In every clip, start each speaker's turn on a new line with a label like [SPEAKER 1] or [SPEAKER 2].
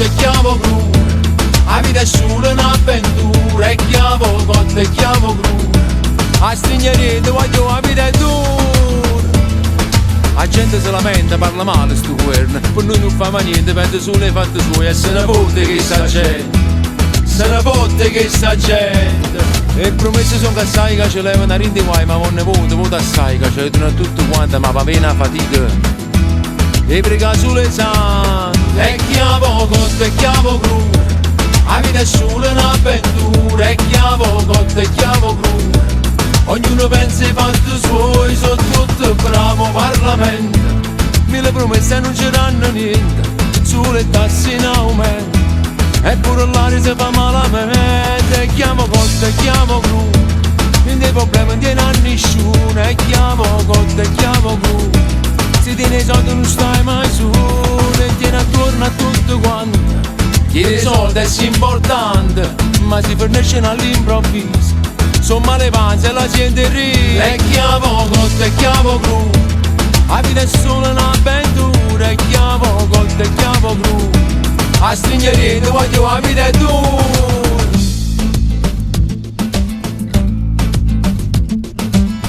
[SPEAKER 1] cotta e chiavo cru. La vita è solo un'avventura, e chiavo cotta e chiavo cru. A stringere voglio la vita è dura. La gente se lamenta, parla male sto governo, per noi non fa mai niente, pensa sulle fatte sue. E se ne fotte che sta gente, se ne fotte che sta gente. E promesse sono che assai che ce levano a rindi guai, ma non ne voto assai che ce ne tutto quanto, ma va bene a fatica. E prega sulle sante, e chiavo cotta e chiavo cru. La vita è solo un'avventura, e chiavo cotta e chiavo cru. Ognuno pensa ai fatti suoi, sono tutto bravo Parlamento. Mille promesse non ci danno niente, sulle tasse in aumento. Eppure l'aria si fa malamente, e chiamo cotta e chiamo cru. Quindi i problemi non tiene a nessuno, e chiamo cotta e chiamo cru. Se tiene i soldi non stai mai su, e tiene attorno a tutto quanto. Chiede i soldi è importante, ma si fornisce all'improvviso. Sono malevanze e la gente ride, e chiamo cotta e chiamo cru. La vita è solo un'avventura, e chiamo cotta e chiamo cru. A stringere voglio la vita è dura.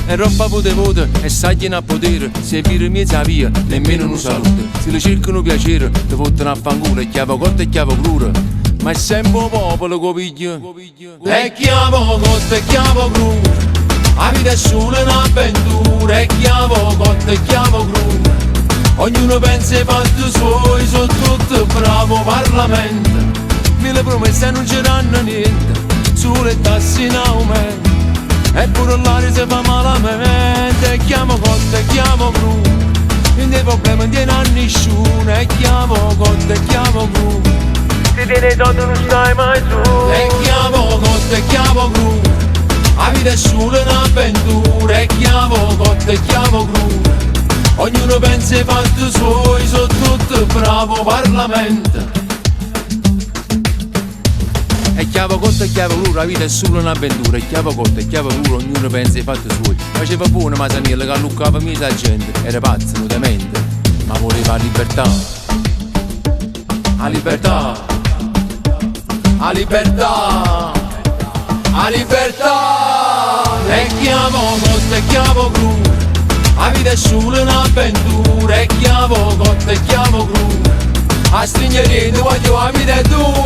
[SPEAKER 1] E roba potevote e sagliano a potere, se vire mezza via, nemmeno un saluto. Se le cercano piacere, te fottono a fanculo, e chiavo cotta e chiavo cru. Ma è sempre un popolo che piglia. E chiamo cotta e chiavo cru. La vita è solo un'avventura, e chiavo cotta e chiavo cru. Ognuno pensa ai fatti suoi, sono tutto bravo Parlamento. Mille promesse non ci danno niente, sulle tasse in aumento. Eppure l'aria si fa malamente, e chiamo cotta e chiamo cru. Quindi i problemi non tiene a nessuno, e chiamo cotta e chiamo cru. Se tiene soldi non stai mai su, e chiamo cotta e chiamo cru. La vita è solo un'avventura, e chiamo cotta e chiamo cru. Ognuno pensa ai fatti suoi, sono tutto bravo Parlamento. E chiavo cotta e chiavo cru, la vita è solo un'avventura, e chiavo cotta e chiavo cru, ognuno pensa ai fatti suoi. Faceva buona Masaniello che alluccava mia la gente, era pazzo, non demente, ma voleva la libertà. La libertà, la libertà, la libertà. E chiamo cotta e chiavo cru. La vita è solo un'avventura, e chiavo cotta e chiavo cru. A stringere voglio la vita è dura.